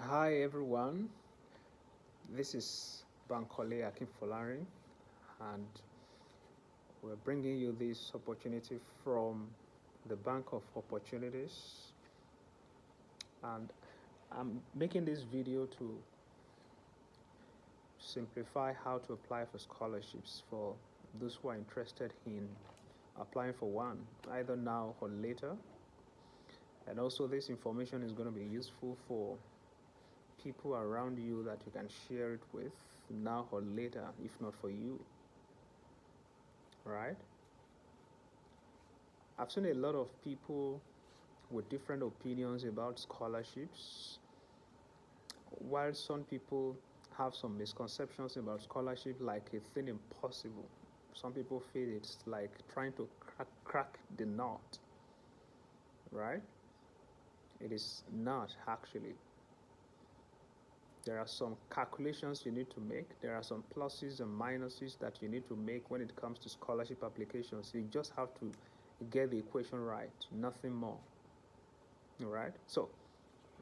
Hi everyone, this is Bankole Akinfolarin, and we're bringing you this opportunity from the Bank of Opportunities. And I'm making this video to simplify how to apply for scholarships for those who are interested in applying for one, either now or later. And also, this information is going to be useful for people around you that you can share it with now or later, if not for you. Right? I've seen a lot of people with different opinions about scholarships, while some people have some misconceptions about scholarship, like a thing impossible. Some people feel it's like trying to crack the nut, right? It is not actually. There are some calculations you need to make. There are some pluses and minuses that you need to make when it comes to scholarship applications. You just have to get the equation right, nothing more. All right? So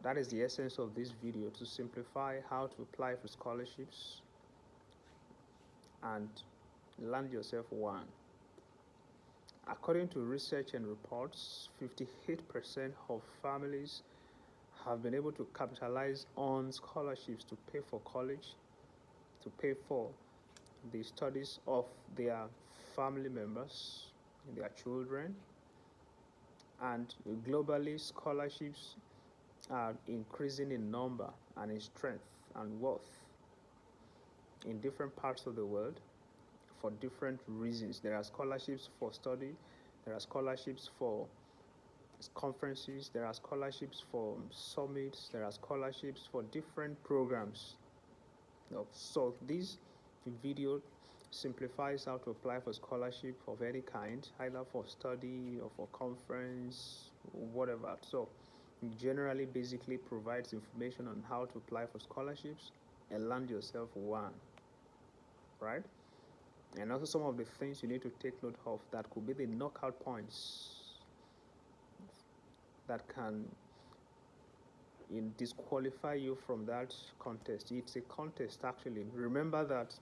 that is the essence of this video, to simplify how to apply for scholarships and land yourself one. According to research and reports, 58% of families have been able to capitalize on scholarships to pay for college, to pay for the studies of their family members, their children. And globally, scholarships are increasing in number and in strength and worth in different parts of the world for different reasons. There are scholarships for study, there are scholarships for conferences, there are scholarships for summits, there are scholarships for different programs. So this video simplifies how to apply for scholarship of any kind, either for study or for conference, whatever. So generally basically provides information on how to apply for scholarships and land yourself one, right? And also some of the things you need to take note of that could be the knockout points that can disqualify you from that contest. It's a contest actually. Remember that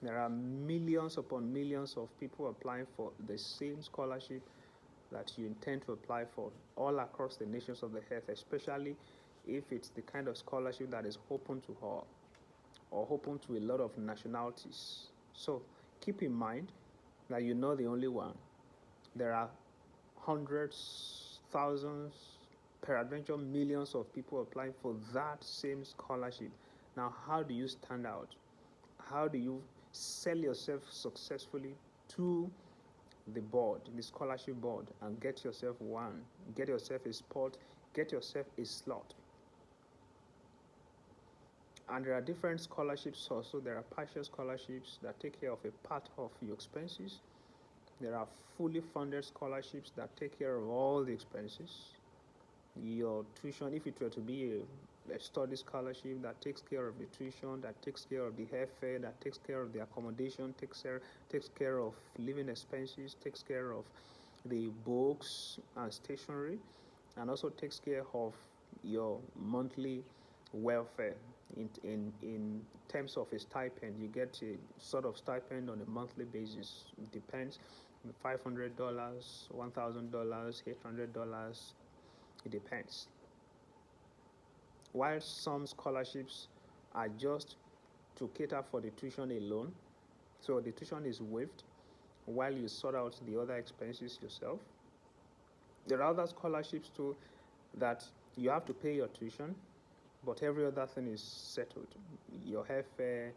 there are millions upon millions of people applying for the same scholarship that you intend to apply for all across the nations of the earth, especially if it's the kind of scholarship that is open to all or open to a lot of nationalities. So keep in mind that you're not the only one. There are hundreds, thousands, peradventure millions of people applying for that same scholarship. Now, how do you stand out? How do you sell yourself successfully to the board, the scholarship board, and get yourself one, get yourself a spot, get yourself a slot? And there are different scholarships also. There are partial scholarships that take care of a part of your expenses. There are fully funded scholarships that take care of all the expenses. Your tuition, if it were to be a study scholarship, that takes care of the tuition, that takes care of the airfare, that takes care of the accommodation, takes care of living expenses, takes care of the books and stationery, and also takes care of your monthly welfare. In terms of a stipend, you get a sort of stipend on a monthly basis. It depends, $500, $1,000, $800. It depends. While some scholarships are just to cater for the tuition alone, so the tuition is waived while you sort out the other expenses yourself. There are other scholarships too that you have to pay your tuition, but every other thing is settled. Your airfare,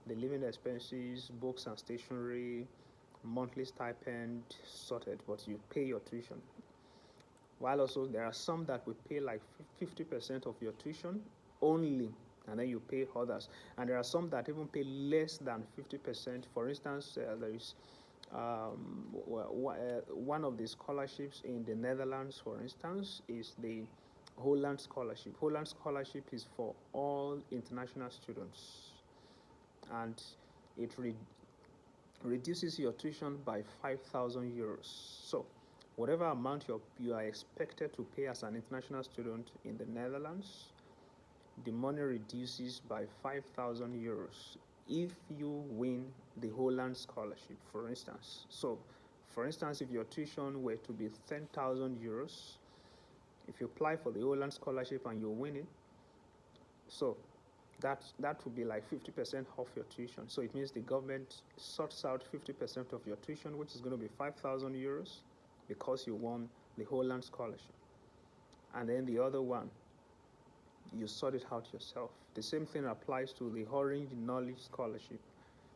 the living expenses, books and stationery, monthly stipend sorted, but you pay your tuition. While also there are some that will pay like 50% of your tuition only, and then you pay others. And there are some that even pay less than 50%. For instance, there is one of the scholarships in the Netherlands, for instance, is the Holland Scholarship. Holland Scholarship is for all international students, and it reduces your tuition by 5,000 euros. So whatever amount you are expected to pay as an international student in the Netherlands, the money reduces by 5,000 euros if you win the Holland scholarship, for instance. So, for instance, if your tuition were to be 10,000 euros, if you apply for the Holland scholarship and you win it, so that would be like 50% off your tuition. So it means the government sorts out 50% of your tuition, which is going to be 5,000 euros because you won the Holland scholarship. And then the other one, you sort it out yourself. The same thing applies to the Orange Knowledge Scholarship,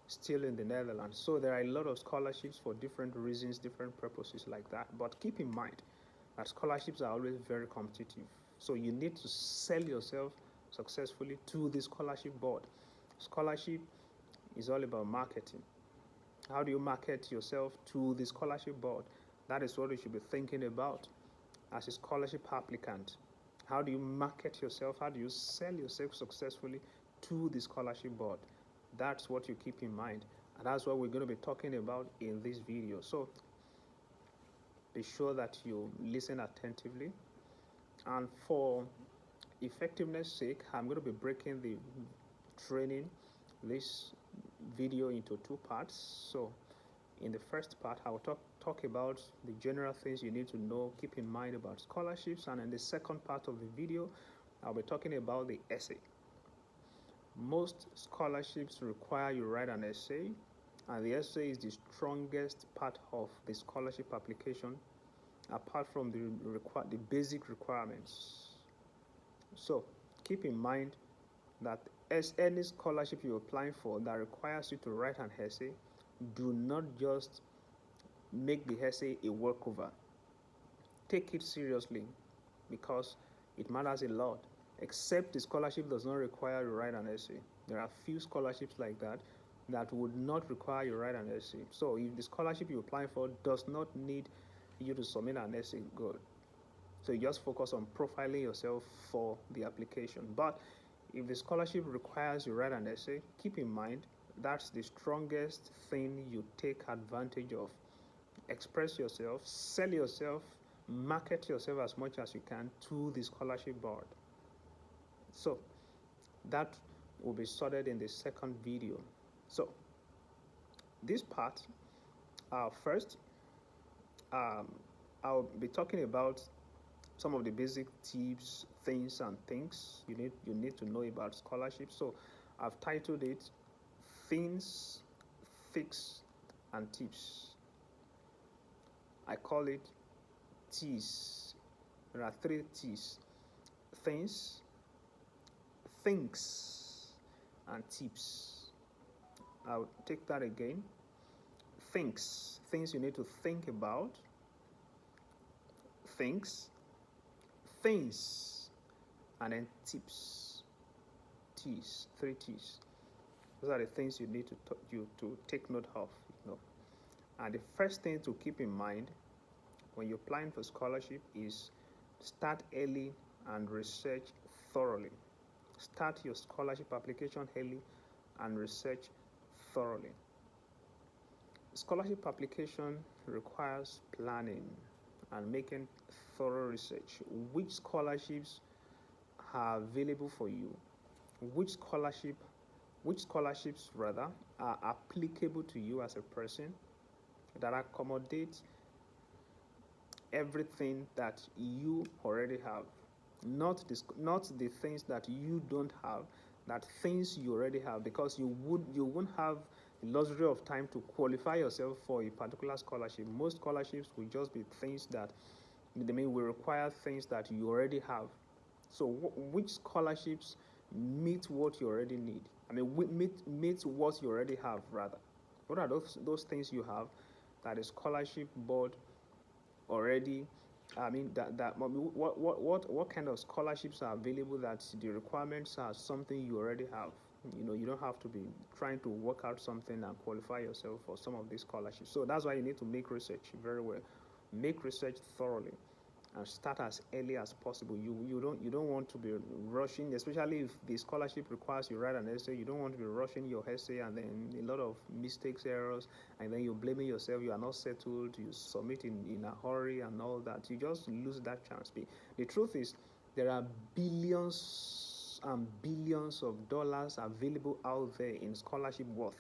still in the Netherlands. So there are a lot of scholarships for different reasons, different purposes like that. But keep in mind that scholarships are always very competitive. So you need to sell yourself successfully to the scholarship board. Scholarship is all about marketing. How do you market yourself to the scholarship board? That is what you should be thinking about as a scholarship applicant. How do you market yourself? How do you sell yourself successfully to the scholarship board? That's what you keep in mind. And that's what we're going to be talking about in this video. So be sure that you listen attentively. And for effectiveness sake, I'm going to be breaking the training, this video, into two parts. So in the first part, I will talk about the general things you need to know, keep in mind about scholarships. And in the second part of the video, I'll be talking about the essay. Most scholarships require you write an essay, and the essay is the strongest part of the scholarship application, apart from the basic requirements. So keep in mind that as any scholarship you're applying for that requires you to write an essay, do not just make the essay a workover. Take it seriously because it matters a lot. Except the scholarship does not require you to write an essay. There are few scholarships like that that would not require you to write an essay. So if the scholarship you're applying for does not need you to submit an essay, good. So you just focus on profiling yourself for the application. But if the scholarship requires you write an essay, keep in mind that's the strongest thing you take advantage of. Express yourself, sell yourself, market yourself as much as you can to the scholarship board. So that will be sorted in the second video. So this part, first, I'll be talking about some of the basic tips, things you need to know about scholarships. So I've titled it Things, Fix, and Tips. I call it T's. There are three T's: things, and tips. I'll take that again. Things you need to think about. Things, and then tips. T's, three T's. Those are the things you need to take note of. And the first thing to keep in mind when you're applying for scholarship is start early and research thoroughly. Start your scholarship application early and research thoroughly. Scholarship application requires planning and making thorough research. Which scholarships are available for you? Which scholarships are applicable to you as a person, that accommodates everything that you already have, not the things that you don't have, that things you already have, because you won't have the luxury of time to qualify yourself for a particular scholarship. Most scholarships will just be things that will require things that you already have. So which scholarships meet what you already need? Meet what you already have, rather. What are those things you have that the scholarship board already, what kind of scholarships are available that the requirements are something you already have? You don't have to be trying to work out something and qualify yourself for some of these scholarships. So that's why you need to make research very well. Make research thoroughly and start as early as possible. You don't want to be rushing, especially if the scholarship requires you write an essay. You don't want to be rushing your essay and then a lot of mistakes, errors, and then you're blaming yourself. You are not settled. You submit in a hurry and all that. You just lose that chance. The truth is, there are billions and billions of dollars available out there in scholarship worth,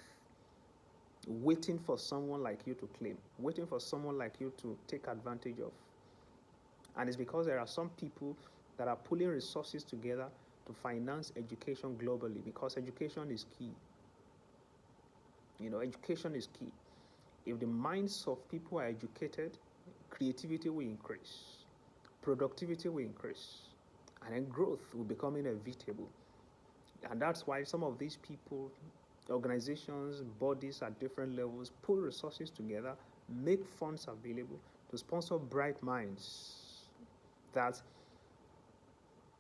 waiting for someone like you to claim, waiting for someone like you to take advantage of. And it's because there are some people that are pulling resources together to finance education globally, because education is key. Education is key. If the minds of people are educated, creativity will increase, productivity will increase, and then growth will become inevitable. And that's why some of these people, organizations, bodies at different levels pull resources together, make funds available to sponsor bright minds that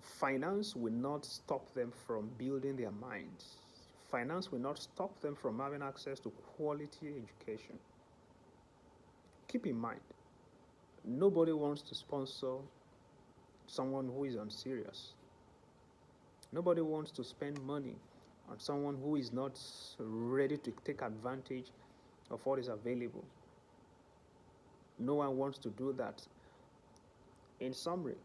finance will not stop them from building their minds. Finance will not stop them from having access to quality education. Keep in mind, nobody wants to sponsor someone who is unserious. Nobody wants to spend money on someone who is not ready to take advantage of what is available. No one wants to do that. In summary,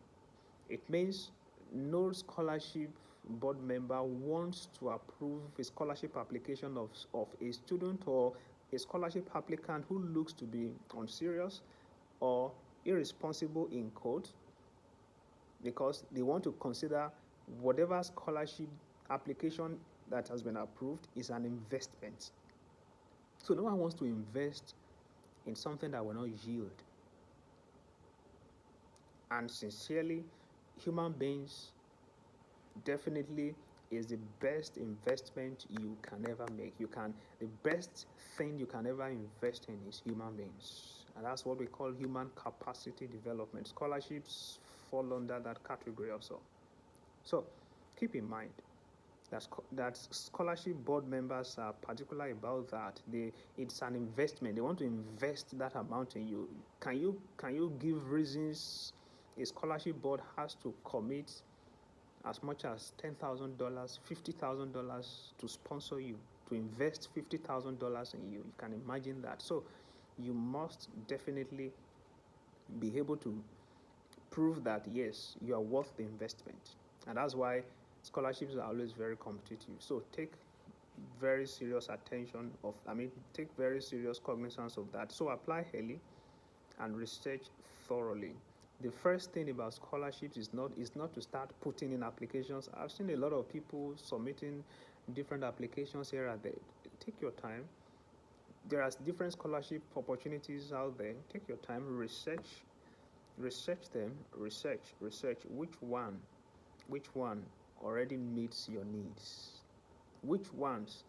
it means no scholarship board member wants to approve a scholarship application of a student or a scholarship applicant who looks to be unserious or irresponsible in code, because they want to consider whatever scholarship application that has been approved is an investment. So no one wants to invest in something that will not yield. And sincerely, human beings definitely is the best investment you can ever make. The best thing you can ever invest in is human beings. And that's what we call human capacity development. Scholarships fall under that category also. So keep in mind that scholarship board members are particular about that. It's an investment. They want to invest that amount in you. Can you give reasons a scholarship board has to commit as much as $10,000, $50,000 to sponsor you, to invest $50,000 in you? You can imagine that. So you must definitely be able to prove that yes, you are worth the investment. And that's why scholarships are always very competitive. So take very serious take very serious cognizance of that. So apply early and research thoroughly. The first thing about scholarships is not to start putting in applications. I've seen a lot of people submitting different applications here and there. Take your time. There are different scholarship opportunities out there. Take your time, research them, research which one already meets your needs, which ones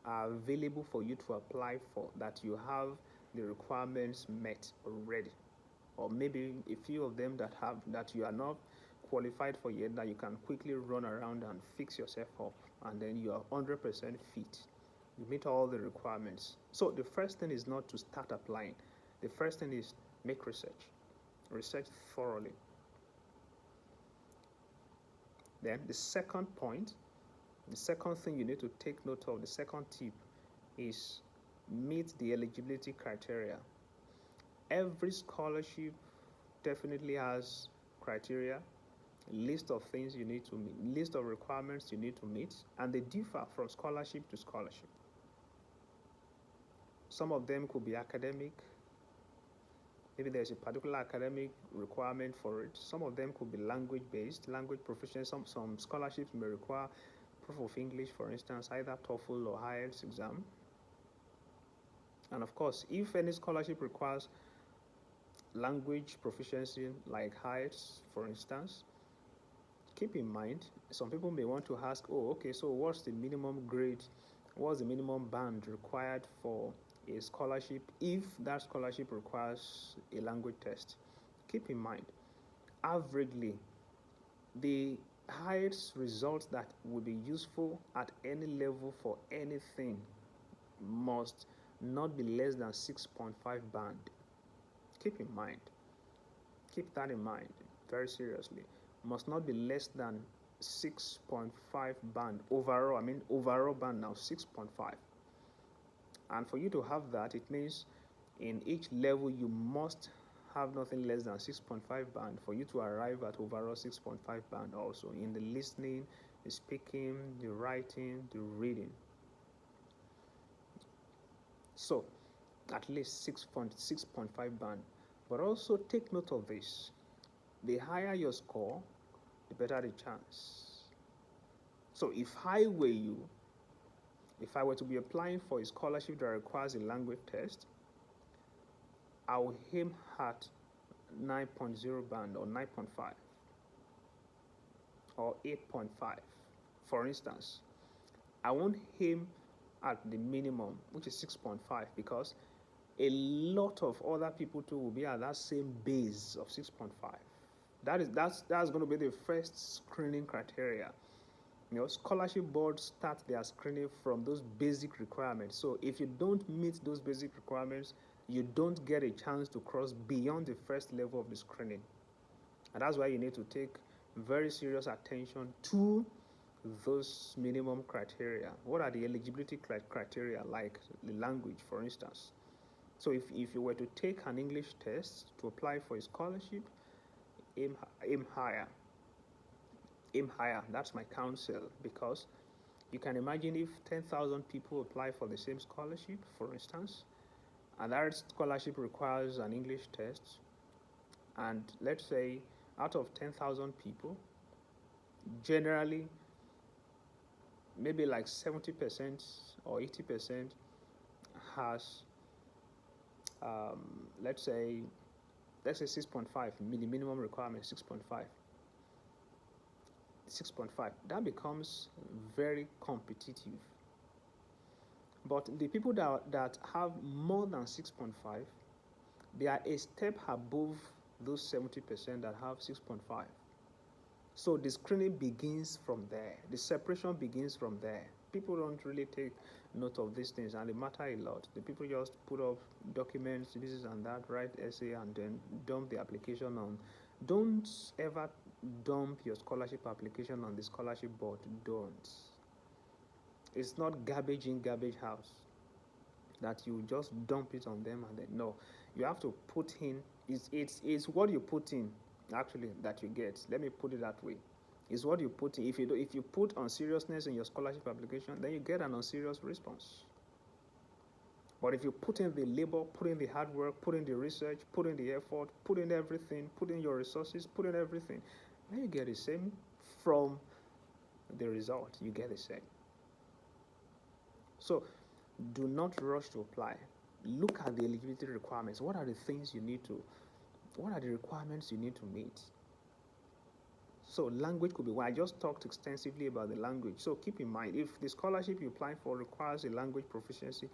are available for you to apply for, that you have the requirements met already, or maybe a few of them that you are not qualified for yet, that you can quickly run around and fix yourself up, and then you are 100% fit. You meet all the requirements. So the first thing is not to start applying. The first thing is make research thoroughly. Then the second thing you need to take note of, the second tip, is meet the eligibility criteria. Every scholarship definitely has criteria, a list of things you need to meet, list of requirements you need to meet, and they differ from scholarship to scholarship. Some of them could be academic. Maybe there's a particular academic requirement for it. Some of them could be language-based, language proficiency. Some scholarships may require proof of English, for instance, either TOEFL or IELTS exam. And of course, if any scholarship requires language proficiency, like IELTS, for instance, keep in mind, some people may want to ask, so what's the minimum grade, what's the minimum band required for a scholarship if that scholarship requires a language test? Keep in mind, averagely, the highest results that will be useful at any level for anything must not be less than 6.5 band. Keep that in mind very seriously. Must not be less than 6.5 band overall. Overall band now 6.5. And for you to have that, it means in each level you must have nothing less than 6.5 band for you to arrive at overall 6.5 band. Also in the listening, the speaking, the writing, the reading. So at least 6.5 band. But also take note of this. The higher your score, the better the chance. So if I were you, if I were to be applying for a scholarship that requires a language test, I will aim at 9.0 band or 9.5 or 8.5. For instance, I won't aim at the minimum, which is 6.5, because a lot of other people too will be at that same base of 6.5. That's going to be the first screening criteria. Scholarship boards start their screening from those basic requirements. So if you don't meet those basic requirements, you don't get a chance to cross beyond the first level of the screening. And that's why you need to take very serious attention to those minimum criteria. What are the eligibility criteria, like the language, for instance? So if you were to take an English test to apply for a scholarship, aim higher. Aim higher. That's my counsel, because you can imagine if 10,000 people apply for the same scholarship, for instance, and that scholarship requires an English test, and let's say out of 10,000 people, generally maybe like 70% or 80% has let's say 6.5, the minimum requirement 6.5, that becomes very competitive. But the people that have more than 6.5, they are a step above those 70% that have 6.5. So the screening begins from there. The separation begins from there. People don't really take note of these things, and they matter a lot. The people just put up documents, this and that, write essay, and then dump the application on. Don't ever dump your scholarship application on the scholarship board. Don't. It's not garbage in, garbage house that you just dump it on them and then no. You have to put in. It's what you put in actually that you get. Let me put it that way. Is what you put in. If you put unseriousness in your scholarship application, then you get an unserious response. But if you put in the labor, put in the hard work, put in the research, put in the effort, put in everything, put in your resources, put in everything, then you get the same from the result. You get the same. So do not rush to apply. Look at the eligibility requirements. What are the requirements you need to meet? So language could be why I just talked extensively about the language. So keep in mind, if the scholarship you apply for requires a language proficiency,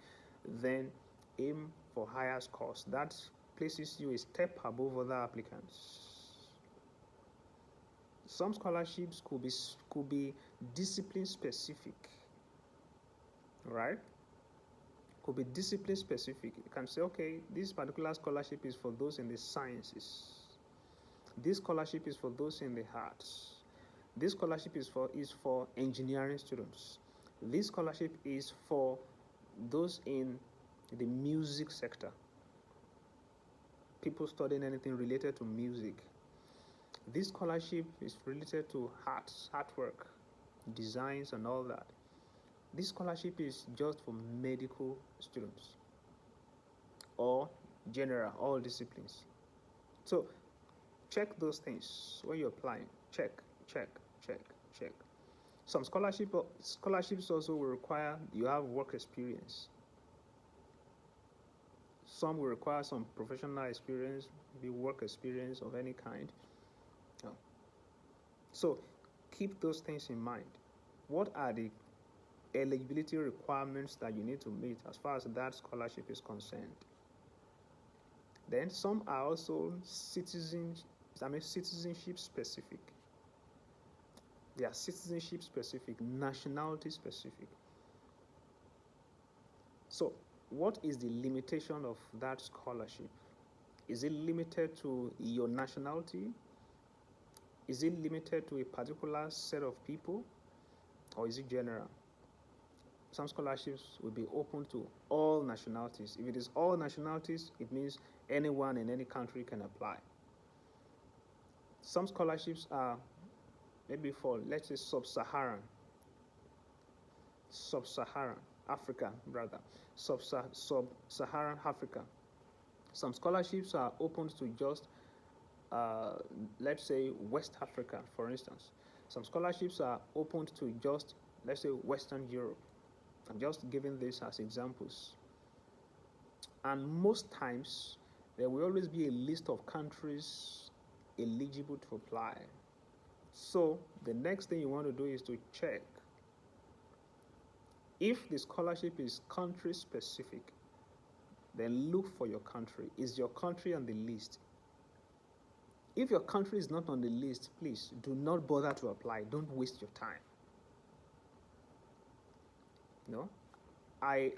then aim for higher scores. That places you a step above other applicants. Some scholarships could be discipline specific, right? Could be discipline specific. You can say, okay, this particular scholarship is for those in the sciences. This scholarship is for those in the arts. This scholarship is for engineering students. This scholarship is for those in the music sector. People studying anything related to music. This scholarship is related to arts, artwork, designs, and all that. This scholarship is just for medical students or general, all disciplines. So check those things when you're applying. Check. Some scholarships also will require you have work experience. Some will require some professional experience, maybe work experience of any kind. So keep those things in mind. What are the eligibility requirements that you need to meet as far as that scholarship is concerned? Then some are also citizenship specific. They are citizenship specific, nationality specific. So what is the limitation of that scholarship? Is it limited to your nationality? Is it limited to a particular set of people? Or is it general? Some scholarships will be open to all nationalities. If it is all nationalities, it means anyone in any country can apply. Some scholarships are maybe for, let's say, sub-Saharan Africa, rather, sub-Saharan Africa. Some scholarships are open to just, uh, let's say, West Africa, for instance. Some scholarships are open to just, let's say, Western Europe. I'm just giving this as examples. And most times, there will always be a list of countries eligible to apply. So the next thing you want to do is to check if the scholarship is country specific. Then look for your country. Is your country on the list? If your country is not on the list, please do not bother to apply. Don't waste your time. No, I,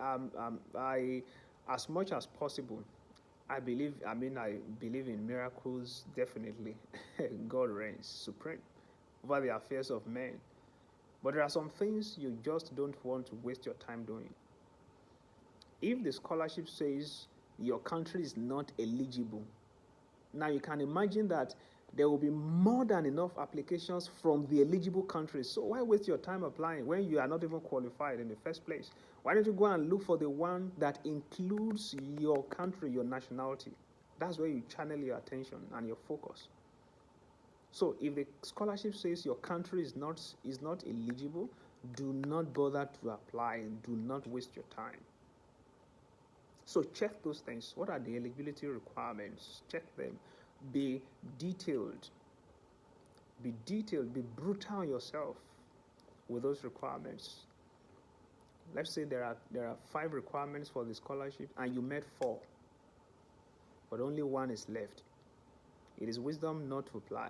as much as possible, I believe. I believe in miracles. Definitely, God reigns supreme over the affairs of men. But there are some things you just don't want to waste your time doing. If the scholarship says your country is not eligible, now you can imagine that there will be more than enough applications from the eligible countries. So why waste your time applying when you are not even qualified in the first place? Why don't you go and look for the one that includes your country, your nationality? That's where you channel your attention and your focus. So if the scholarship says your country is not eligible, do not bother to apply. Do not waste your time. So check those things. What are the eligibility requirements? Check them. Be detailed. Be detailed. Be brutal on yourself with those requirements. Let's say there are 5 requirements for the scholarship and you met 4, but only 1 is left. It is wisdom not to apply.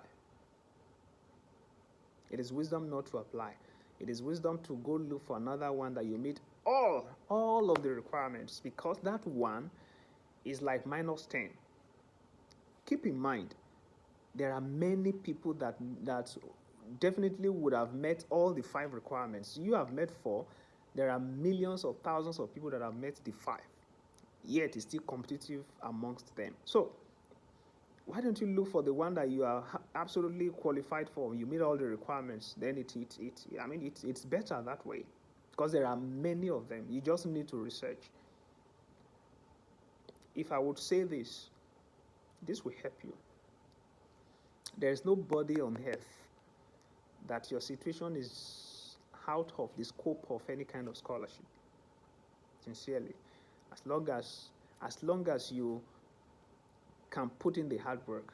It is wisdom not to apply. It is wisdom to go look for another one that you meet all of the requirements, because that one is like minus 10. Keep in mind, there are many people that definitely would have met all the 5 requirements. You have met 4. There are millions or thousands of people that have met the 5. Yet it's still competitive amongst them. So why don't you look for the one that you are absolutely qualified for? You meet all the requirements. Then it's better that way, because there are many of them. You just need to research. If I would say this will help you. There is nobody on earth that your situation is out of the scope of any kind of scholarship. Sincerely, as long as you can put in the hard work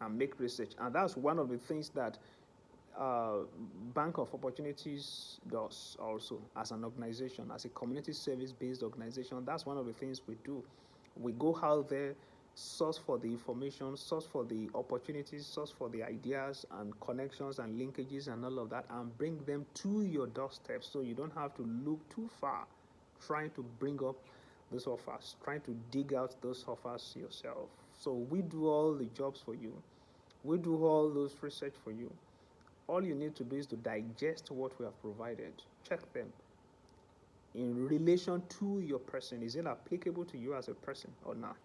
and make research. And that's one of the things that Bank of Opportunities does also, as an organization, as a community service-based organization. That's one of the things we do. We go out there, source for the information, source for the opportunities, source for the ideas and connections and linkages and all of that, and bring them to your doorstep, so you don't have to look too far trying to bring up those offers, trying to dig out those offers yourself. So we do all the jobs for you. We do all those research for you. All you need to do is to digest what we have provided. Check them in relation to your person. Is it applicable to you as a person or not?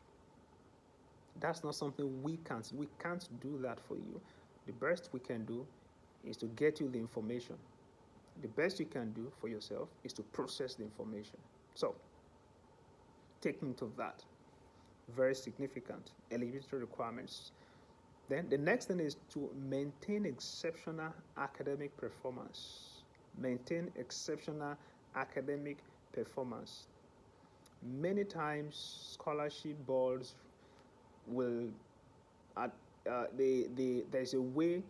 That's not something we can't do that for you. The best we can do is to get you the information. The best you can do for yourself is to process the information. So take note of that. Very significant eligibility requirements. Then the next thing is to maintain exceptional academic performance. Maintain exceptional academic performance. Many times scholarship boards will there's a way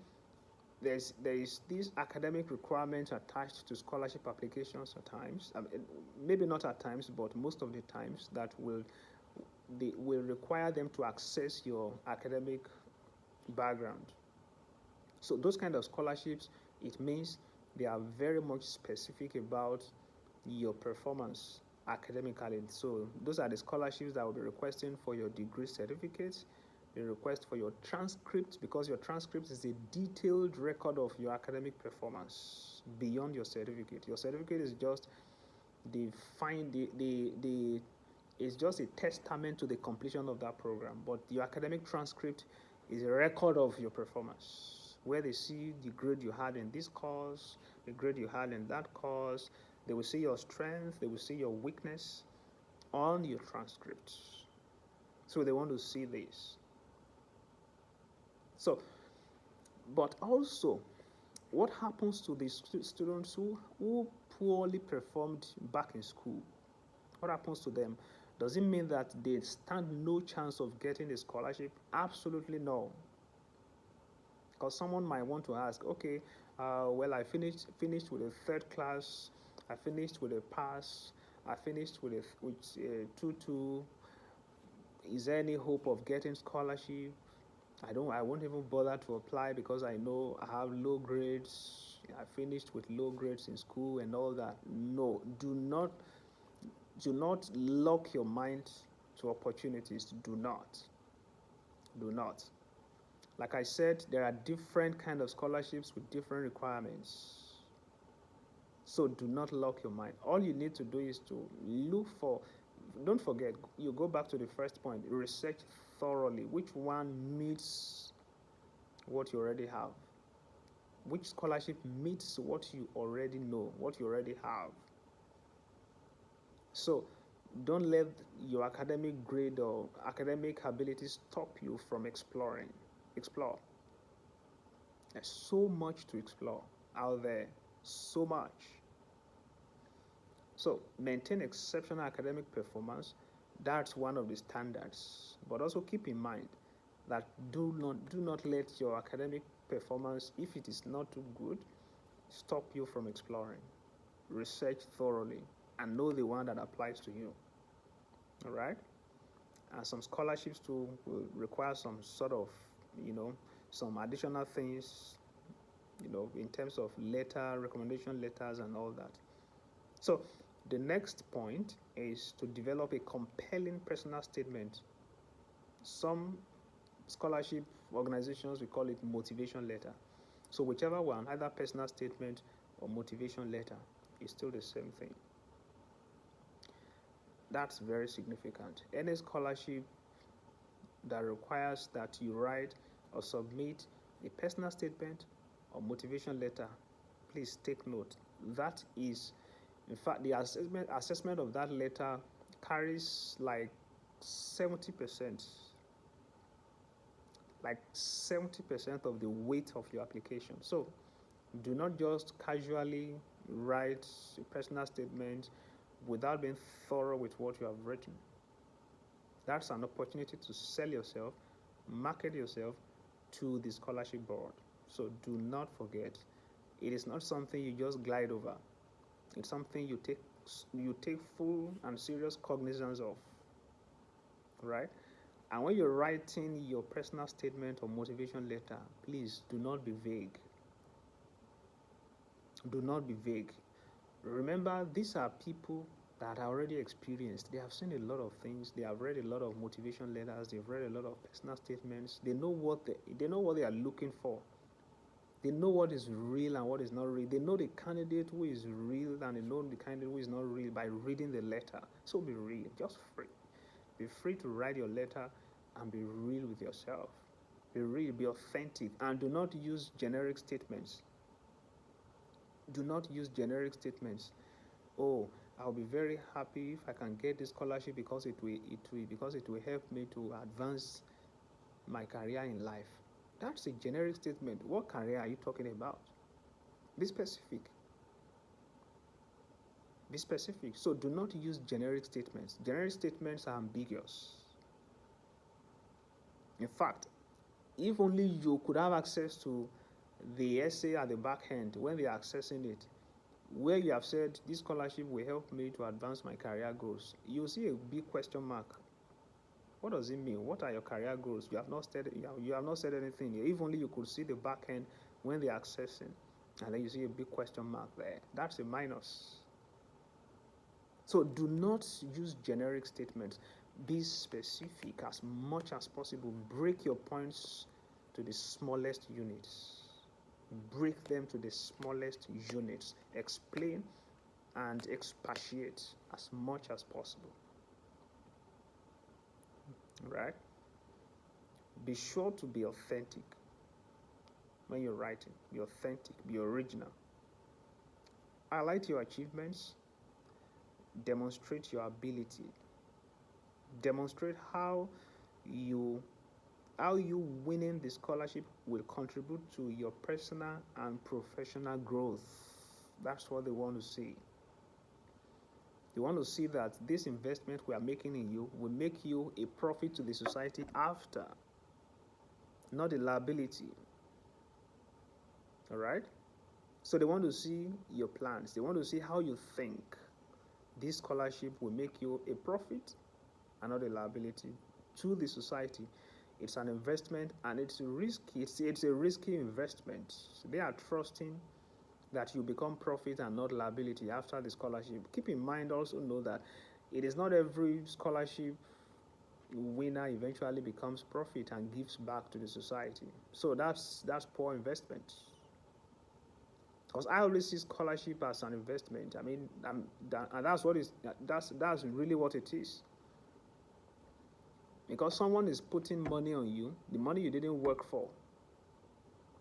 there is these academic requirements attached to scholarship applications at times. Maybe not at times, but most of the times, that will require them to access your academic background. So those kind of scholarships, it means they are very much specific about your performance academically. So those are the scholarships that will be requesting for your degree certificates. They request for your transcript, because your transcript is a detailed record of your academic performance beyond your certificate. Your certificate is just it's just a testament to the completion of that program, but your academic transcript is a record of your performance. where they see the grade you had in this course, the grade you had in that course. They will see your strength, they will see your weakness on your transcripts. So they want to see this. So, but also, what happens to the students who poorly performed back in school? What happens to them? Does it mean that they stand no chance of getting a scholarship? Absolutely no. Because someone might want to ask, okay, well, I finished with a third class, I finished with a pass, I finished with a 2-2. Is there any hope of getting scholarship? I won't even bother to apply because I know I have low grades. I finished with low grades in school and all that. No, do not lock your mind to opportunities. Do not. Like I said, there are different kind of scholarships with different requirements. So do not lock your mind. All you need to do is to look for, don't forget, you go back to the first point, research thoroughly which one meets what you already have. Which scholarship meets what you already know, what you already have. So don't let your academic grade or academic ability stop you from exploring. Explore. There's so much to explore out there, so much. So maintain exceptional academic performance. That's one of the standards. But also keep in mind that do not let your academic performance, if it is not too good, stop you from exploring. Research thoroughly and know the one that applies to you. All right? And some scholarships too will require some sort of, some additional things, in terms of recommendation letters and all that. So the next point is to develop a compelling personal statement. Some scholarship organizations, we call it motivation letter. So whichever one, either personal statement or motivation letter, is still the same thing. That's very significant. Any scholarship that requires that you write or submit a personal statement or motivation letter, please take note. That is, in fact, the assessment of that letter carries like 70%, of the weight of your application. So do not just casually write a personal statement without being thorough with what you have written. That's an opportunity to sell yourself, market yourself to the scholarship board. So do not forget, it is not something you just glide over. It's something you take full and serious cognizance of, right? And when you're writing your personal statement or motivation letter, please do not be vague. Do not be vague. Remember, these are people that are already experienced. They have seen a lot of things. They have read a lot of motivation letters. They've read a lot of personal statements. They know what they are looking for. They know what is real and what is not real. They know the candidate who is real and they know the candidate who is not real by reading the letter. So be real, just free. Be free to write your letter and be real with yourself. Be real, be authentic, and do not use generic statements. Do not use generic statements. Oh, I'll be very happy if I can get this scholarship because it will help me to advance my career in life. That's a generic statement. What career are you talking about? Be specific. Be specific. So do not use generic statements. Generic statements are ambiguous. In fact, if only you could have access to the essay at the back end when they are accessing it, where you have said this scholarship will help me to advance my career goals, you'll see a big question mark. What does it mean? What are your career goals? You have not said anything. If only you could see the back end when they're accessing, and then you see a big question mark there. That's a minus. So do not use generic statements. Be specific as much as possible. Break your points to the smallest units. Break them to the smallest units. Explain and expatiate as much as possible. Right? Be sure to be authentic. when you're writing. Be authentic, be original. Highlight your achievements, demonstrate your ability, demonstrate you how you winning the scholarship will contribute to your personal and professional growth. That's what they want to see. They want to see that this investment we are making in you will make you a profit to the society after, not a liability. All right? So they want to see your plans. They want to see how you think. This scholarship will make you a profit and not a liability to the society. It's an investment and it's risky. It's a risky investment. They are trusting that you become profit and not liability after the scholarship. Keep in mind, also know that it is not every scholarship winner eventually becomes profit and gives back to the society. So that's poor investment. Because I always see scholarship as an investment. I mean, and that's really what it is. Because someone is putting money on you, the money you didn't work for.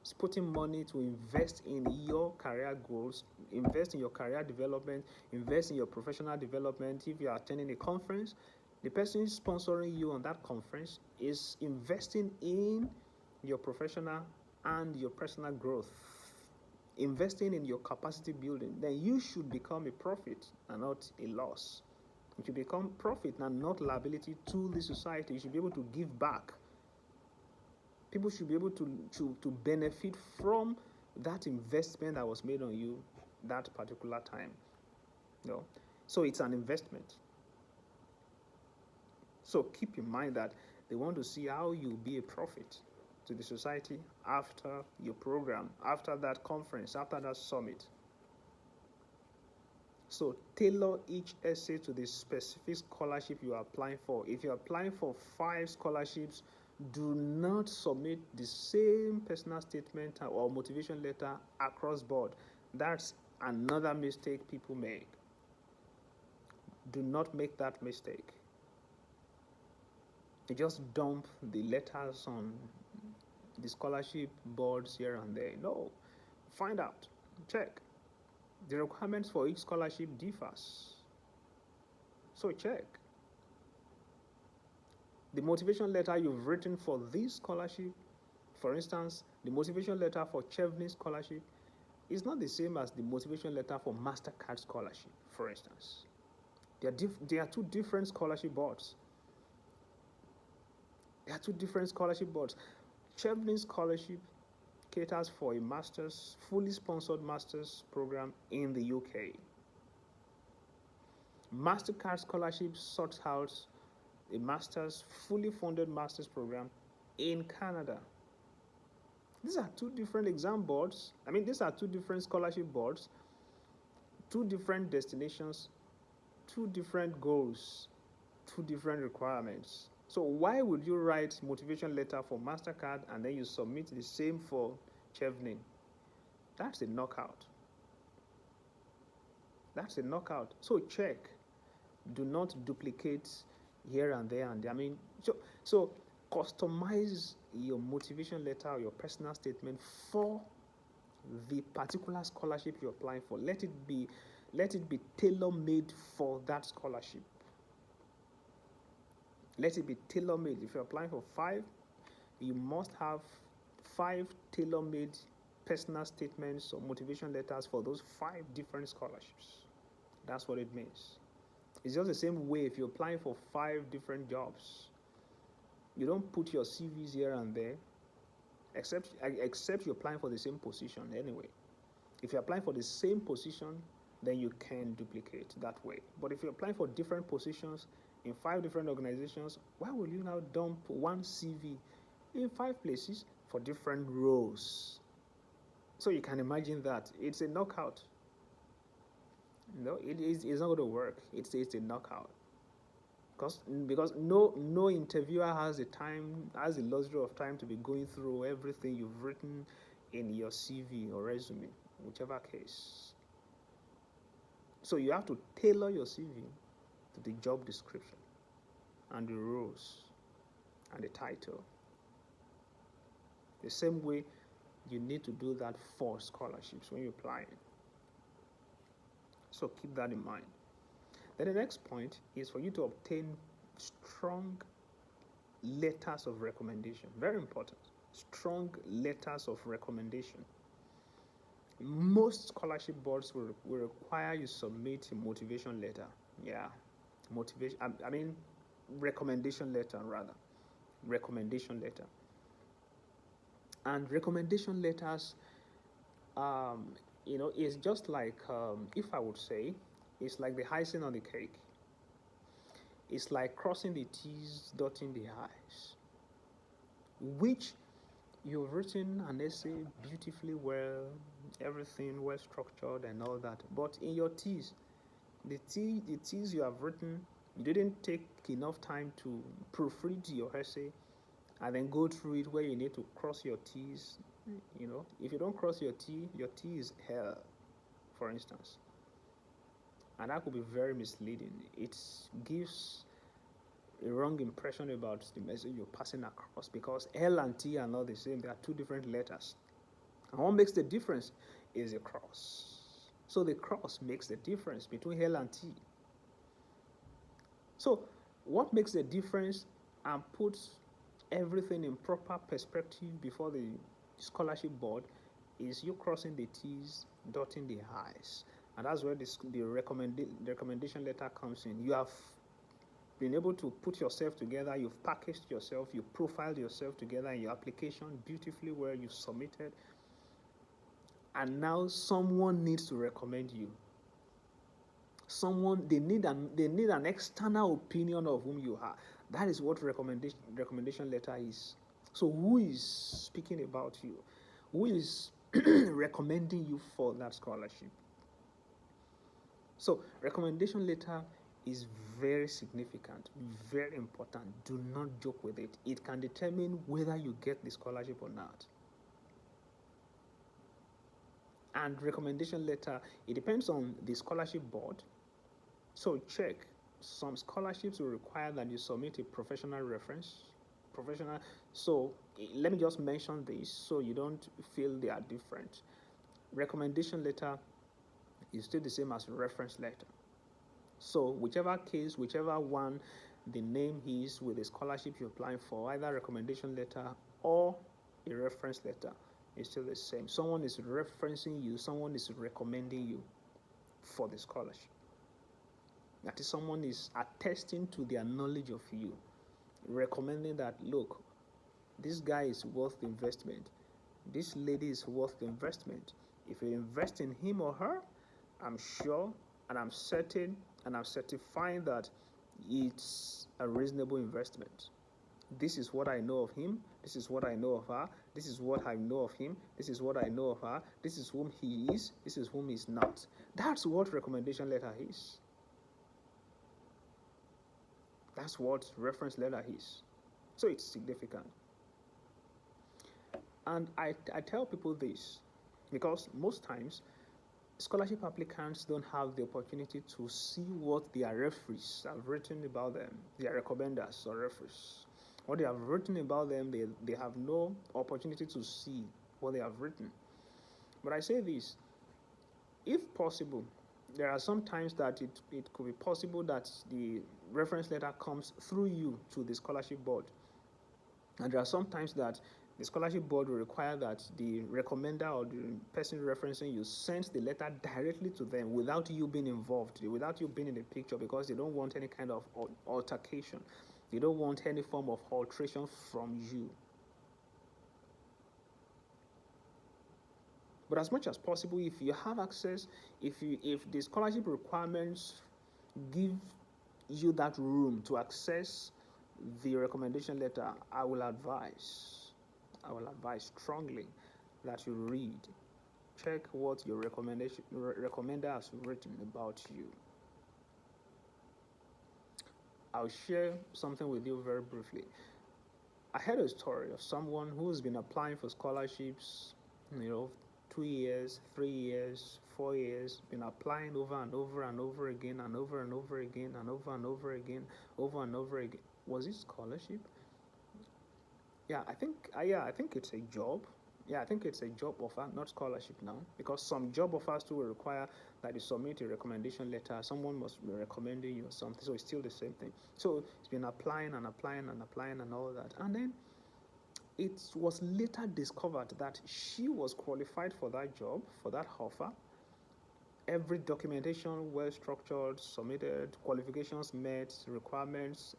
It's putting money to invest in your career goals, invest in your career development, invest in your professional development. If you are attending a conference, the person sponsoring you on that conference is investing in your professional and your personal growth, investing in your capacity building. Then you should become a profit and not a loss. You should become profit and not liability to the society. You should be able to give back. People should be able to benefit from that investment that was made on you that particular time. You know? So it's an investment. So keep in mind that they want to see how you be a profit to the society after your program, after that conference, after that summit. So tailor each essay to the specific scholarship you are applying for. If you're applying for 5 scholarships, do not submit the same personal statement or motivation letter across board. That's another mistake people make. Do not make that mistake. You just dump the letters on the scholarship boards here and there. No, find out, check. The requirements for each scholarship differs. So check. The motivation letter you've written for this scholarship, for instance, the motivation letter for Chevening scholarship is not the same as the motivation letter for MasterCard scholarship, for instance. They are two different scholarship boards. There are two different scholarship boards. Chevening scholarship caters for a master's, fully sponsored master's program in the UK. MasterCard scholarship sorts out a master's, fully funded master's program in Canada. These are two different exam boards. I mean, these are two different scholarship boards, two different destinations, two different goals, two different requirements. So why would you write motivation letter for MasterCard and then you submit the same for Chevening? That's a knockout. That's a knockout. So check. Do not duplicate here and there and there. I mean, so customize your motivation letter or your personal statement for the particular scholarship you're applying for. Let it be tailor-made for that scholarship. Let it be tailor-made. If you're applying for 5, you must have 5 tailor-made personal statements or motivation letters for those 5 different scholarships. That's what it means. It's just the same way if you're applying for 5 different jobs. You don't put your CVs here and there, except you're applying for the same position anyway. If you're applying for the same position, then you can duplicate that way. But if you're applying for different positions in 5 different organizations, why will you now dump one CV in 5 places for different roles? So you can imagine that it's a knockout. No, it's not going to work. It's a knockout. Because no interviewer has the luxury of time to be going through everything you've written in your CV or resume, whichever case. So you have to tailor your CV to the job description and the roles and the title. The same way You need to do that for scholarships when you're applying. So keep that in mind. Then the next point is for you to obtain strong letters of recommendation. Very important. Strong letters of recommendation. Most scholarship boards will require you submit a motivation letter. Yeah, motivation. I mean, recommendation letter rather. Recommendation letter. And recommendation letters, is just like, if I would say, it's like the icing on the cake. It's like crossing the T's, dotting the I's, which you've written an essay beautifully well, everything well structured and all that. But in your T's, the T's you have written, you didn't take enough time to proofread your essay and then go through it where you need to cross your T's. If you don't cross your T is hell, for instance. And that could be very misleading. It gives a wrong impression about the message you're passing across, because L and T are not the same. They are two different letters. And what makes the difference is a cross. So the cross makes the difference between L and T. So what makes the difference and puts everything in proper perspective before the scholarship board is you crossing the T's, dotting the I's. And that's where the recommendation letter comes in. You have been able to put yourself together, you've packaged yourself, you've profiled yourself together in your application beautifully where you've submitted, and now someone needs to recommend you. They need an external opinion of whom you are. That is what recommendation letter is. So who is speaking about you? Who is recommending you for that scholarship? So recommendation letter is very significant, very important. Do not joke with it. It can determine whether you get the scholarship or not. And recommendation letter, it depends on the scholarship board. So check. Some scholarships will require that you submit a professional reference. So let me just mention this so you don't feel they are different. Recommendation letter is still the same as reference letter. So whichever one the name is with the scholarship you're applying for, either recommendation letter or a reference letter, is still the same. Someone is referencing you, someone is recommending you for the scholarship. That is, someone is attesting to their knowledge of you, recommending that, look, this guy is worth the investment. This lady is worth the investment. If you invest in him or her, I'm sure and I'm certain and I'm certifying that it's a reasonable investment. This is what I know of him. This is what I know of her. This is what I know of him. This is what I know of her. This is whom he is. This is whom he's not. That's what recommendation letter is. That's what reference letter is. So it's significant. And I tell people this because most times scholarship applicants don't have the opportunity to see what their referees have written about them, their recommenders or referees. What they have written about them, they have no opportunity to see what they have written. But I say this, if possible, there are some times that it could be possible that the reference letter comes through you to the scholarship board. And there are some times that the scholarship board will require that the recommender or the person referencing you sends the letter directly to them without you being involved, without you being in the picture, because they don't want any kind of altercation. They don't want any form of alteration from you. But as much as possible, if you have access, if the scholarship requirements give you that room to access the recommendation letter, I will advise strongly that you read. Check what your recommender has written about you. I'll share something with you very briefly. I heard a story of someone who's been applying for scholarships, 2 years, 3 years, 4 years, been applying over and over and over again and over and over again and over and over again, over and over again. Was it scholarship? I think it's a job. Yeah, I think it's a job offer, not scholarship now, because some job offers too will require that you submit a recommendation letter. Someone must be recommending you or something. So it's still the same thing. So it's been applying and applying and applying and all that. And then it was later discovered that she was qualified for that job, for that offer. Every documentation well structured, submitted, qualifications met, requirements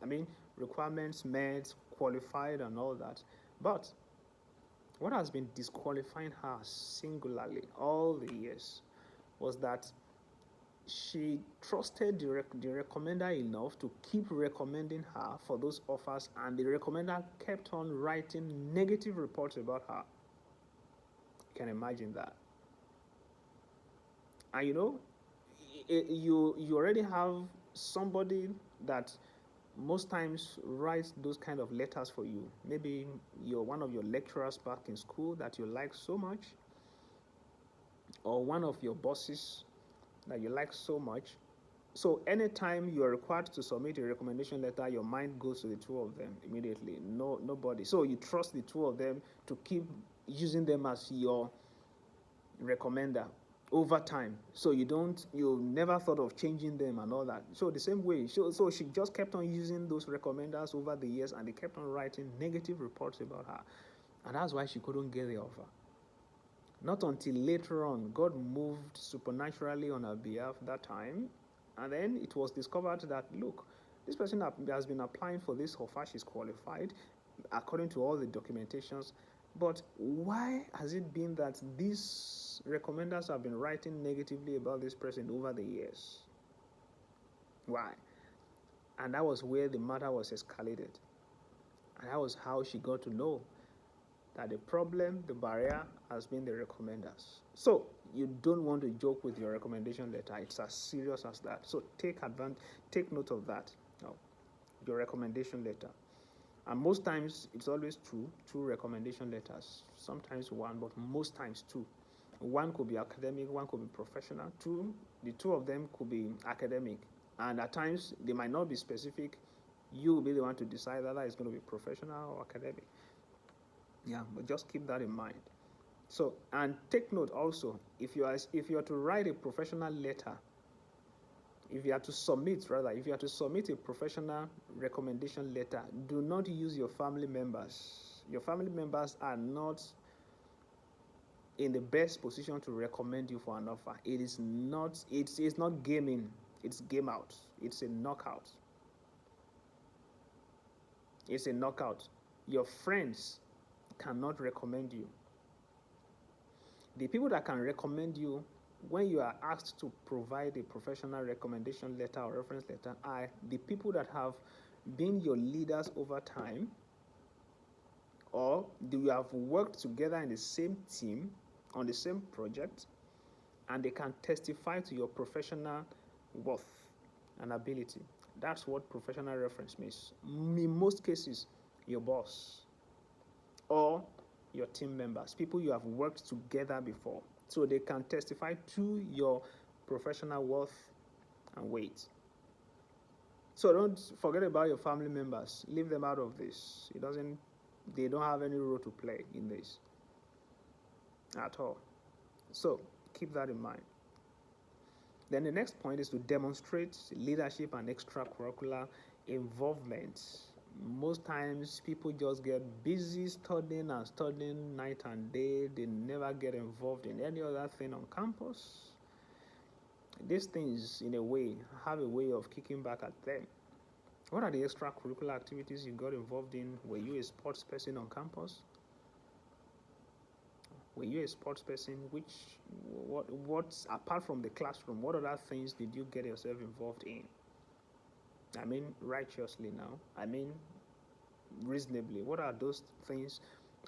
met, qualified and all that. But what has been disqualifying her singularly all the years was that she trusted the recommender enough to keep recommending her for those offers, and the recommender kept on writing negative reports about her. You can imagine that. And you already have somebody that most times writes those kind of letters for you. Maybe you're one of your lecturers back in school that you like so much, or one of your bosses that you like so much. So anytime you are required to submit a recommendation letter, your mind goes to the two of them immediately. Nobody. So you trust the two of them to keep using them as your recommender over time. So you never thought of changing them and all that. So the same way, so she just kept on using those recommenders over the years, and they kept on writing negative reports about her. And that's why she couldn't get the offer. Not until later on, God moved supernaturally on her behalf that time. And then it was discovered that, look, this person has been applying for this offer. She's qualified according to all the documentations. But why has it been that these recommenders have been writing negatively about this person over the years? Why? And that was where the matter was escalated. And that was how she got to know that the problem, the barrier, has been the recommenders. So you don't want to joke with your recommendation letter. It's as serious as that. So take note of that. Now, your recommendation letter. And most times it's always two recommendation letters. Sometimes one, but most times two. One could be academic, one could be professional. The two of them could be academic. And at times they might not be specific. You will be the one to decide whether it's going to be professional or academic. Yeah, but just keep that in mind. So, and take note also, if you are to write a professional letter, if you are to submit a professional recommendation letter, do not use your family members. Your family members are not in the best position to recommend you for an offer. It's not gaming, it's game out. It's a knockout. It's a knockout. Your friends cannot recommend you. The people that can recommend you when you are asked to provide a professional recommendation letter or reference letter are the people that have been your leaders over time, or you have worked together in the same team on the same project, and they can testify to your professional worth and ability. That's what professional reference means. In most cases, your boss or your team members, people you have worked together before, so they can testify to your professional worth and weight. So don't forget about your family members. Leave them out of this. They don't have any role to play in this at all. So keep that in mind. Then the next point is to demonstrate leadership and extracurricular involvement. Most times people just get busy studying night and day. They never get involved in any other thing on campus. These things, in a way, have a way of kicking back at them. What are the extracurricular activities you got involved in? Were you a sports person on campus? Were you a sports person? What apart from the classroom, what other things did you get yourself involved in? I mean, righteously now. I mean, reasonably. What are those things,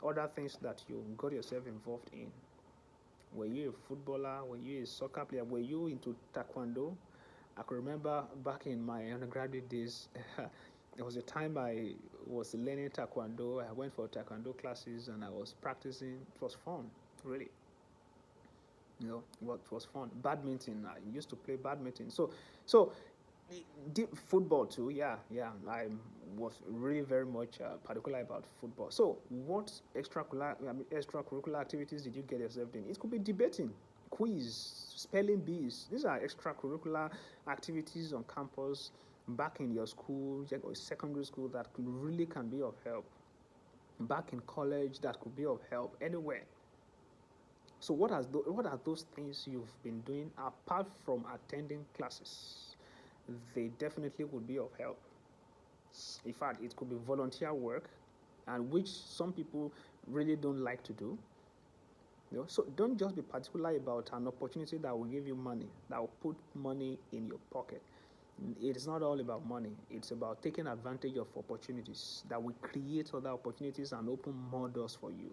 other things that you got yourself involved in? Were you a footballer? Were you a soccer player? Were you into taekwondo? I can remember back in my undergraduate days, there was a time I was learning taekwondo. I went for taekwondo classes and I was practicing. It was fun, really. It was fun. Badminton. I used to play badminton. So Football too, yeah, yeah. I was really very much particular about football. So, what extracurricular activities did you get yourself in? It could be debating, quiz, spelling bees. These are extracurricular activities on campus, back in your school, or secondary school, that really can be of help. Back in college, that could be of help anywhere. So, what are those things you've been doing apart from attending classes? They definitely would be of help. In fact, it could be volunteer work, and which some people really don't like to do. So don't just be particular about an opportunity that will give you money, that will put money in your pocket. It's not all about money. It's about taking advantage of opportunities that will create other opportunities and open more doors for you.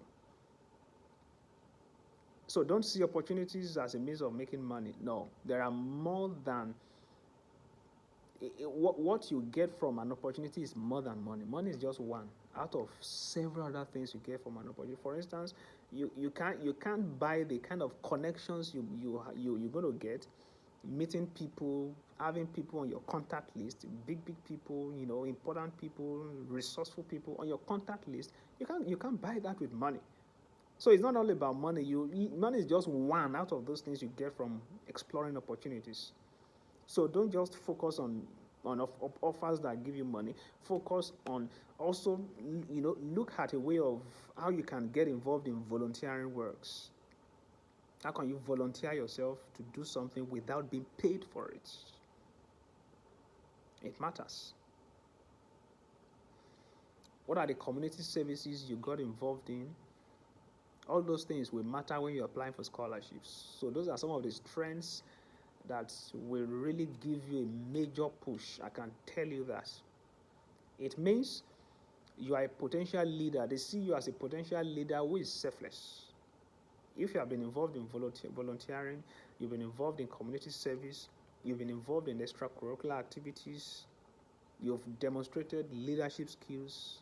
So don't see opportunities as a means of making money. No, there are more than what you get from an opportunity is more than money. Money is just one out of several other things you get from an opportunity. For instance, you can't buy the kind of connections you're going to get, meeting people, having people on your contact list, big people, important people, resourceful people on your contact list. You can't buy that with money. So it's not all about money. Money is just one out of those things you get from exploring opportunities. So don't just focus on offers that give you money. Focus on also, look at a way of how you can get involved in volunteering works. How can you volunteer yourself to do something without being paid for it? It matters. What are the community services you got involved in? All those things will matter when you're applying for scholarships. So those are some of the strengths that will really give you a major push. I can tell you that. It means you are a potential leader. They see you as a potential leader who is selfless. If you have been involved in volunteering, you've been involved in community service, you've been involved in extracurricular activities, you've demonstrated leadership skills,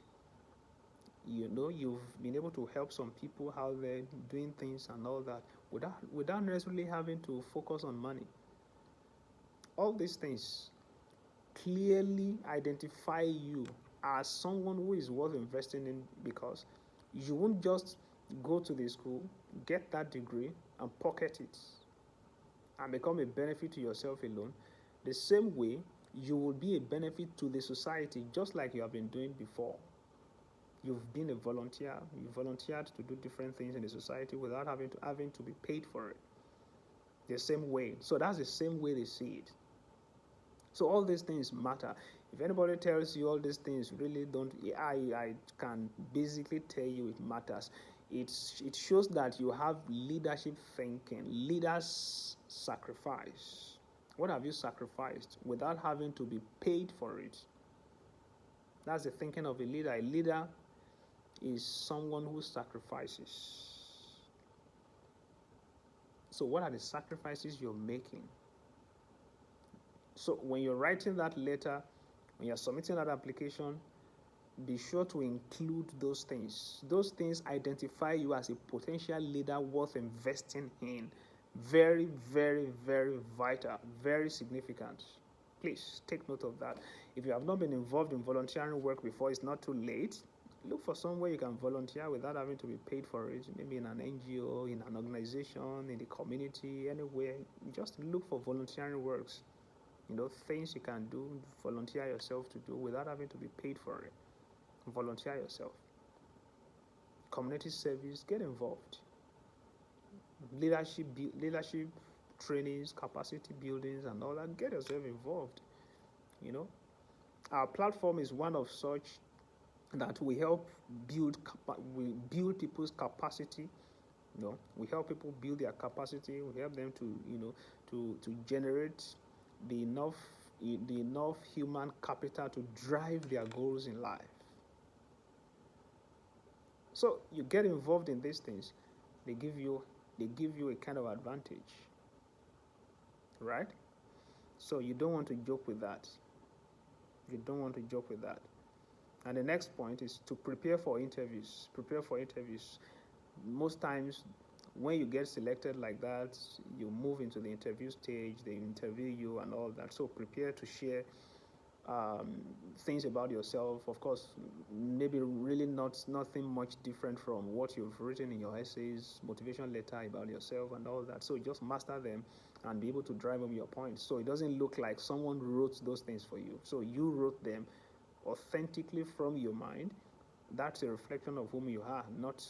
you've been able to help some people how they're doing things and all that without necessarily having to focus on money. All these things clearly identify you as someone who is worth investing in, because you won't just go to the school, get that degree, and pocket it and become a benefit to yourself alone. The same way, you will be a benefit to the society, just like you have been doing before. You've been a volunteer, you volunteered to do different things in the society without having to be paid for it. The same way. So that's the same way they see it. So all these things matter. If anybody tells you all these things really don't, I can basically tell you it matters. It shows that you have leadership thinking. Leaders sacrifice. What have you sacrificed without having to be paid for it? That's the thinking of a leader. A leader is someone who sacrifices. So what are the sacrifices you're making? So when you're writing that letter, when you're submitting that application, be sure to include those things. Those things identify you as a potential leader worth investing in. Very, very, very vital, very significant. Please take note of that. If you have not been involved in volunteering work before, it's not too late. Look for somewhere you can volunteer without having to be paid for it. Maybe in an NGO, in an organization, in the community, anywhere. Just look for volunteering works. Things you can do, volunteer yourself to do without having to be paid for it. Volunteer yourself. Community service, get involved. Leadership trainings, capacity buildings, and all that. Get yourself involved. Our platform is one of such that we help build people's capacity. We help people build their capacity. We help them to generate the enough human capital to drive their goals in life. So you get involved in these things, they give you a kind of advantage, right? So you don't want to joke with that. You don't want to joke with that. And the next point is to prepare for interviews. Prepare for interviews. Most times, When you get selected like that, you move into the interview stage, they interview you and all that. So prepare to share um, things about yourself. Of course, maybe really nothing much different from what you've written in your essays, motivation letter about yourself and all that. So just master them and be able to drive home your points. So it doesn't look like someone wrote those things for you. So you wrote them authentically from your mind. That's a reflection of whom you are, not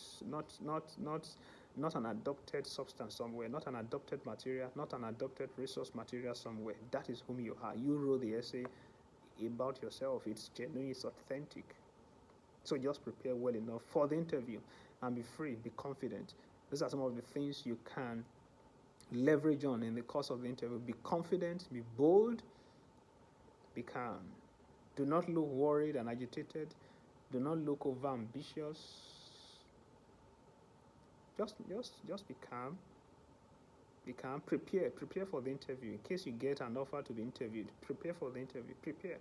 an adopted substance somewhere, not an adopted material, not an adopted resource material somewhere. That is whom you are. You wrote the essay about yourself. It's genuine, it's authentic. So just prepare well enough for the interview and be free, be confident. These are some of the things you can leverage on in the course of the interview. Be confident, be bold, be calm. Do not look worried and agitated. Do not look over ambitious. Just be calm. Be calm. Prepare for the interview. In case you get an offer to be interviewed, prepare for the interview. Prepare.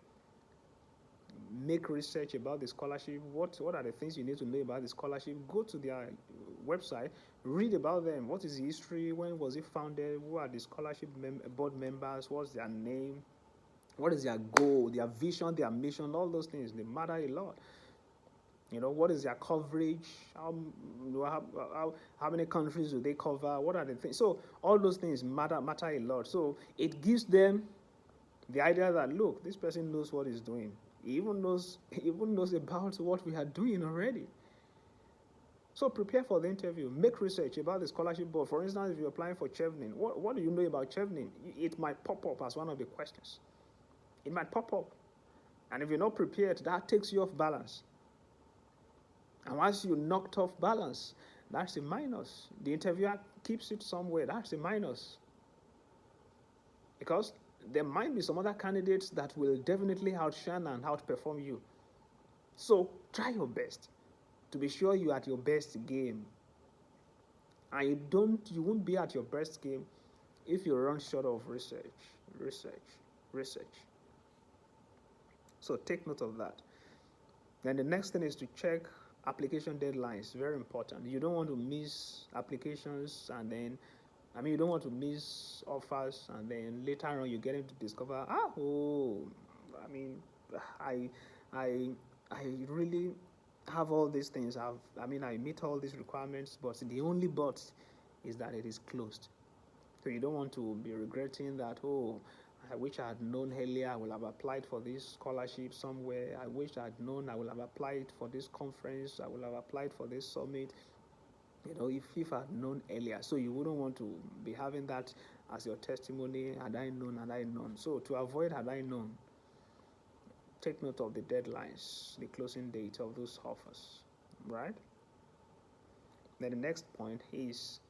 Make research about the scholarship. What are the things you need to know about the scholarship? Go to their website, read about them. What is the history? When was it founded? Who are the scholarship board members? What's their name? What is their goal, their vision, their mission? All those things, they matter a lot. What is their coverage? How many countries do they cover? What are the things? So all those things matter a lot. So it gives them the idea that, look, this person knows what he's doing. He even knows about what we are doing already. So prepare for the interview. Make research about the scholarship board. For instance, if you're applying for Chevening, what do you know about Chevening? It might pop up as one of the questions. It might pop up. And if you're not prepared, that takes you off balance. And once you knocked off balance, that's a minus. The interviewer keeps it somewhere. That's a minus. Because there might be some other candidates that will definitely outshine and outperform you. So try your best to be sure you're at your best game. And you won't be at your best game if you run short of research. So take note of that. Then the next thing is to check application deadlines. Very important. You don't want to miss applications and then you don't want to miss offers and then later on you're getting to discover, I really have all these things. I meet all these requirements, but the only but is that it is closed. So you don't want to be regretting that, I wish I had known earlier, I would have applied for this scholarship somewhere. I wish I had known I would have applied for this conference. I would have applied for this summit. If I had known earlier. So you wouldn't want to be having that as your testimony, had I known. So to avoid had I known, take note of the deadlines, the closing date of those offers, right? Then the next point is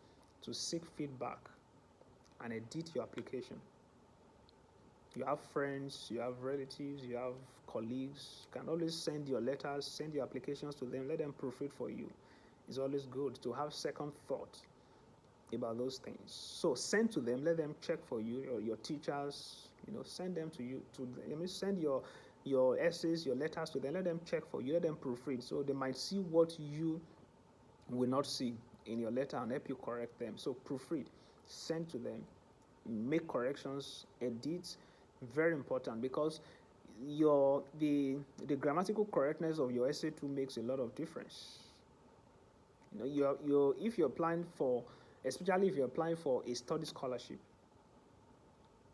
to seek feedback and edit your application. You have friends, you have relatives, you have colleagues. You can always send your letters, send your applications to them, let them proofread for you. It's always good to have second thought about those things. So send to them, let them check for you, your teachers, send them to you. Send your essays, your letters to them, let them check for you, let them proofread. So they might see what you will not see in your letter and help you correct them. So proofread, send to them, make corrections, edit. Very important, because the grammatical correctness of your essay too makes a lot of difference. If you're applying for, especially if you're applying for a study scholarship,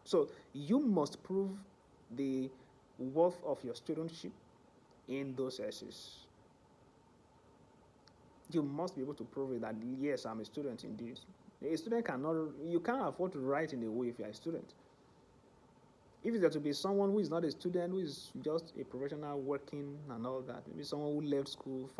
so you must prove the worth of your studentship in those essays. You must be able to prove it that, yes, I'm a student indeed. A student you can't afford to write in a way if you're a student. If it's to be someone who is not a student, who is just a professional working and all that, maybe someone who left school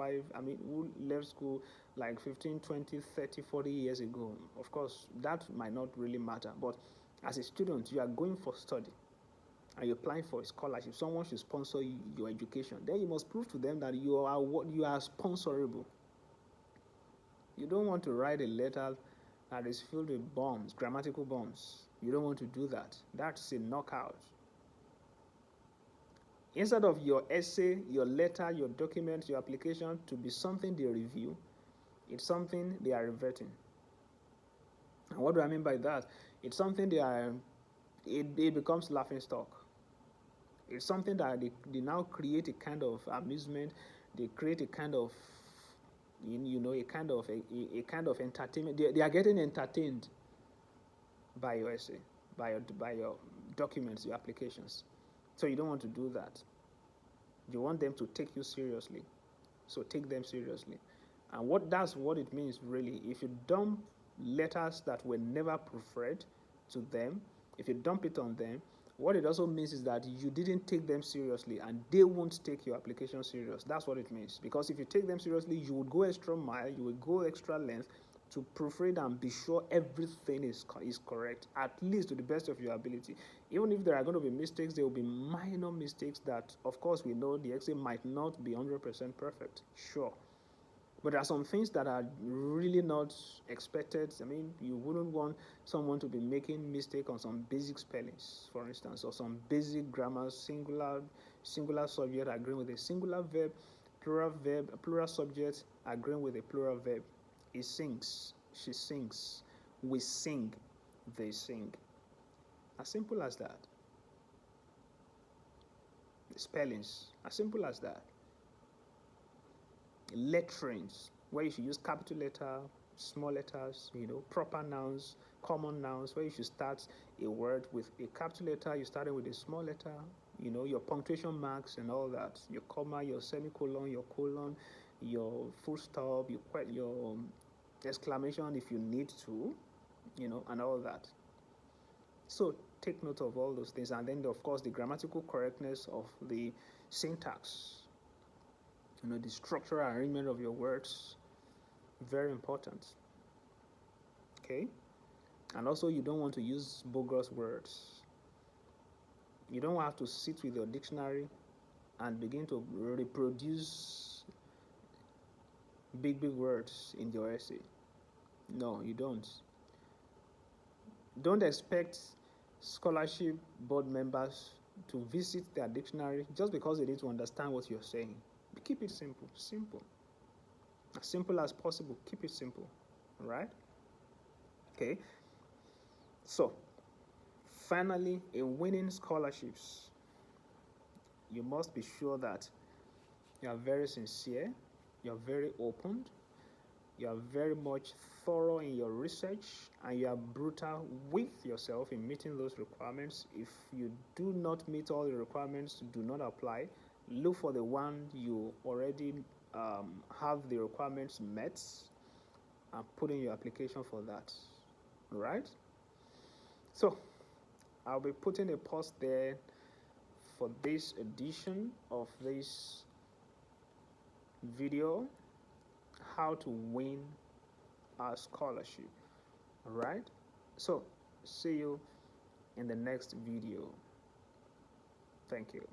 like 15, 20, 30, 40 years ago, of course, that might not really matter. But as a student, you are going for study and you're applying for a scholarship. Someone should sponsor your education. Then you must prove to them that you are sponsorable. You don't want to write a letter that is filled with bombs, grammatical bombs. You don't want to do that. That's a knockout. Instead of your essay, your letter, your document, your application to be something they review, it's something they are reverting. And what do I mean by that? It's something it becomes laughing stock. It's something that they now create a kind of amusement. They create a kind of, a kind of a kind of entertainment. They are getting entertained by your essay, by your documents, your applications. So you don't want to do that. You want them to take you seriously. So take them seriously. And that's what it means really. If you dump letters that were never proofread to them, if you dump it on them, what it also means is that you didn't take them seriously and they won't take your application serious. That's what it means. Because if you take them seriously, you would go extra mile, you would go extra length to proofread and be sure everything is correct, at least to the best of your ability. Even if there are going to be mistakes, there will be minor mistakes that, of course, we know the essay might not be 100% perfect, sure. But there are some things that are really not expected. I mean, you wouldn't want someone to be making mistake on some basic spellings, for instance, or some basic grammar, singular subject agreeing with a singular verb, plural subject agreeing with a plural verb. He sings, she sings, we sing, they sing. As simple as that. Spellings, as simple as that. Letterings, where you should use capital letter, small letters, proper nouns, common nouns, where you should start a word with a capital letter, you start it with a small letter, your punctuation marks and all that, your comma, your semicolon, your colon, your full stop, your exclamation if you need to, and all that. So take note of all those things, and then of course the grammatical correctness of the syntax, the structural arrangement of your words, very important. Okay? And also you don't want to use bogus words. You don't have to sit with your dictionary and begin to reproduce big words in your essay. No, you don't. Don't expect scholarship board members to visit their dictionary just because they need to understand what you're saying. Keep it simple. As simple as possible. Keep it simple. All right? Okay. So, finally, in winning scholarships, you must be sure that you are very sincere, you are very open, you are very much thorough in your research, and you are brutal with yourself in meeting those requirements. If you do not meet all the requirements, do not apply. Look for the one you already have the requirements met and put in your application for that. All right? So, I'll be putting a post there for this edition of this video, how to win a scholarship. All right? So, see you in the next video. Thank you.